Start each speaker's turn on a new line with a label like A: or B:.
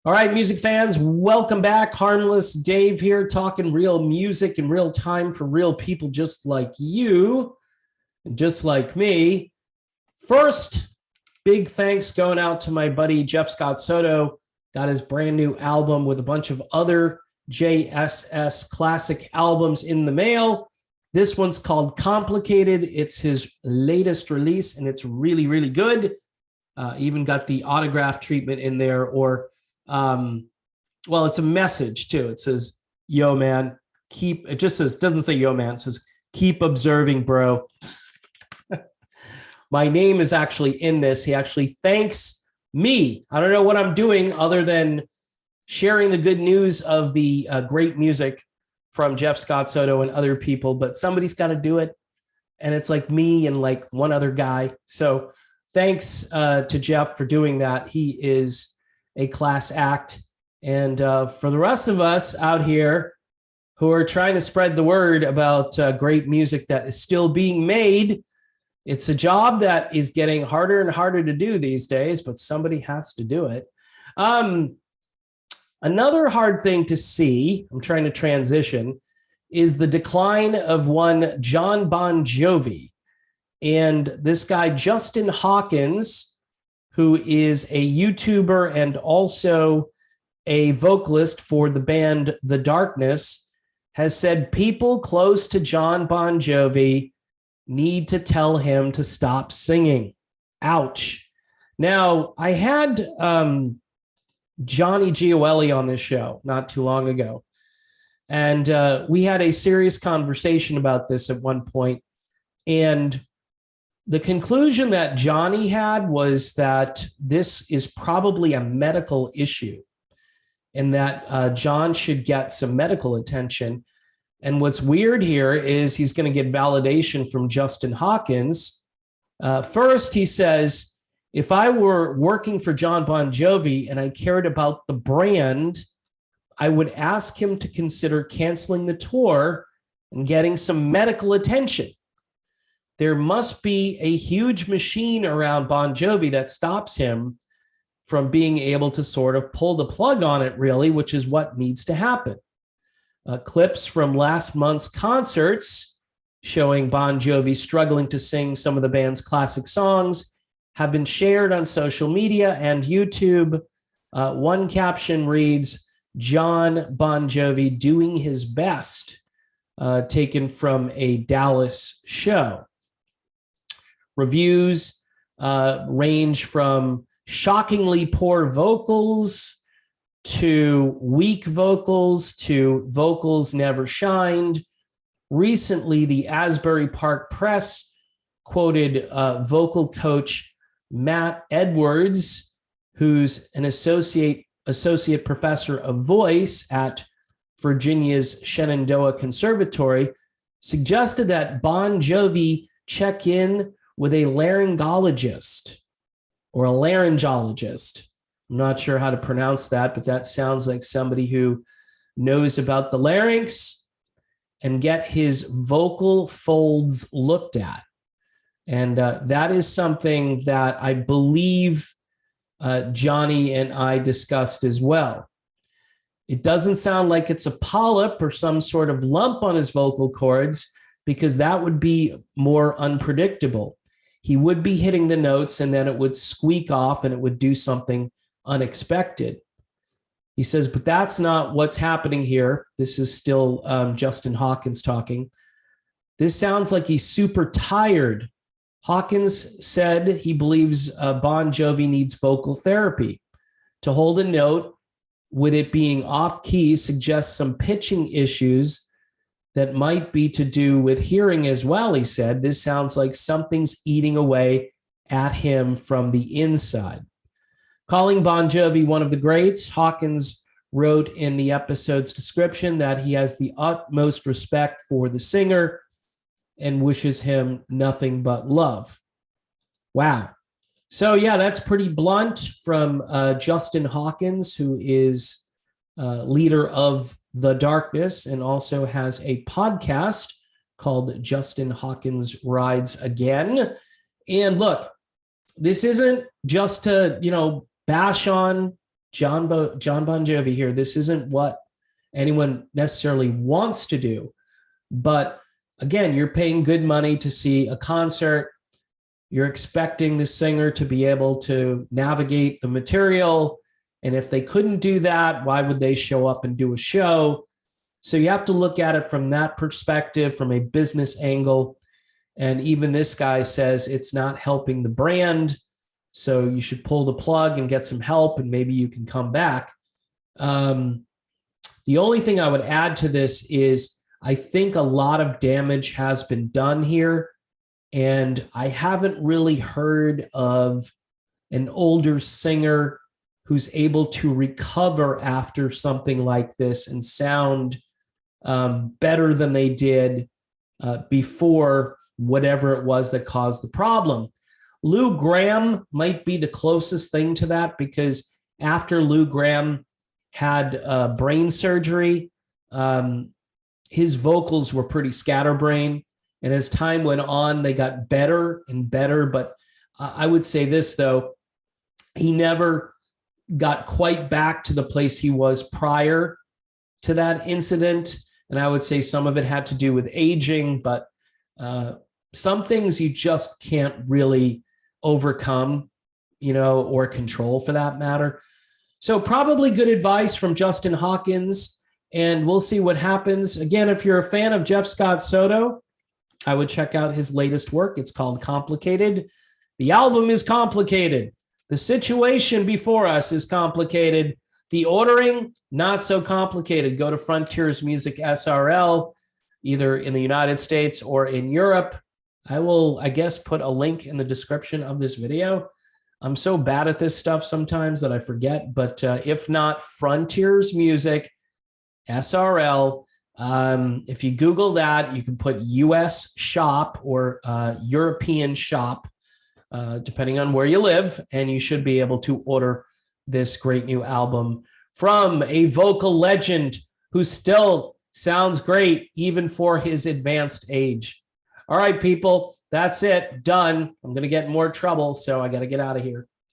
A: All right, music fans, welcome back. Harmless Dave here, talking real music in real time for real people just like you and just like me. First, big thanks going out to my buddy Jeff Scott Soto. Got his brand new album with a bunch of other JSS classic albums in the mail. This one's called Complicated. It's his latest release, and it's really, really good. Even got the autograph treatment in there, or well, it's a message too. It says, yo, man, it just says, doesn't say yo, man. It says, keep observing, bro. My name is actually in this. He actually thanks me. I don't know what I'm doing other than sharing the good news of the great music from Jeff Scott Soto and other people, but somebody's got to do it. And it's like me and like one other guy. So thanks to Jeff for doing that. He is a class act. And for the rest of us out here who are trying to spread the word about great music that is still being made, it's a job that is getting harder and harder to do these days, but somebody has to do it. Another hard thing to see, I'm trying to transition, is the decline of one John Bon Jovi. And this guy, Justin Hawkins, who is a YouTuber and also a vocalist for the band The Darkness, has said people close to John Bon Jovi need to tell him to stop singing. Ouch. Now, I had Johnny Gioeli on this show not too long ago, and we had a serious conversation about this at one point, and the conclusion that Johnny had was that this is probably a medical issue and that John should get some medical attention. And what's weird here is he's going to get validation from Justin Hawkins. First, he says, if I were working for John Bon Jovi and I cared about the brand, I would ask him to consider canceling the tour and getting some medical attention. There must be a huge machine around Bon Jovi that stops him from being able to sort of pull the plug on it, really, which is what needs to happen. Clips from last month's concerts showing Bon Jovi struggling to sing some of the band's classic songs have been shared on social media and YouTube. One caption reads, John Bon Jovi doing his best, taken from a Dallas show. Reviews range from shockingly poor vocals to weak vocals to vocals never shined. Recently, the Asbury Park Press quoted vocal coach Matt Edwards, who's an associate professor of voice at Virginia's Shenandoah Conservatory, suggested that Bon Jovi check in with a laryngologist or a laryngologist. I'm not sure how to pronounce that, but that sounds like somebody who knows about the larynx, and get his vocal folds looked at. And that is something that I believe Johnny and I discussed as well. It doesn't sound like it's a polyp or some sort of lump on his vocal cords, because that would be more unpredictable. He would be hitting the notes and then it would squeak off and it would do something unexpected. He says, but that's not what's happening here. This is still Justin Hawkins talking. This sounds like he's super tired. Hawkins said he believes Bon Jovi needs vocal therapy. To hold a note with it being off key suggests some pitching issues that might be to do with hearing as well, he said. This sounds like something's eating away at him from the inside. Calling Bon Jovi one of the greats, Hawkins wrote in the episode's description that he has the utmost respect for the singer and wishes him nothing but love. Wow. So yeah, that's pretty blunt from Justin Hawkins, who is leader of The Darkness and also has a podcast called Justin Hawkins Rides Again. And look, this isn't just to, bash on John Bon Jovi here. This isn't what anyone necessarily wants to do. But again, you're paying good money to see a concert. You're expecting the singer to be able to navigate the material. And if they couldn't do that, why would they show up and do a show? So you have to look at it from that perspective, from a business angle. And even this guy says it's not helping the brand. So you should pull the plug and get some help, and maybe you can come back. The only thing I would add to this is I think a lot of damage has been done here. And I haven't really heard of an older singer who's able to recover after something like this and sound better than they did before whatever it was that caused the problem. Lou Gramm might be the closest thing to that, because after Lou Gramm had brain surgery, his vocals were pretty scatterbrained. And as time went on, they got better and better. But I would say this, though, he never got quite back to the place he was prior to that incident. And I would say some of it had to do with aging, but some things you just can't really overcome, or control for that matter. So probably good advice from Justin Hawkins, and we'll see what happens. Again, if you're a fan of Jeff Scott Soto, I would check out his latest work. It's called Complicated. The album is complicated. The situation before us is complicated. The ordering, not so complicated. Go to Frontiers Music SRL, either in the United States or in Europe. I will, I guess, put a link in the description of this video. I'm so bad at this stuff sometimes that I forget, but if not, Frontiers Music SRL. If you Google that, you can put US shop or European shop, depending on where you live, and you should be able to order this great new album from a vocal legend who still sounds great even for his advanced age. All right, people, that's it. Done. I'm going to get in more trouble, so I got to get out of here.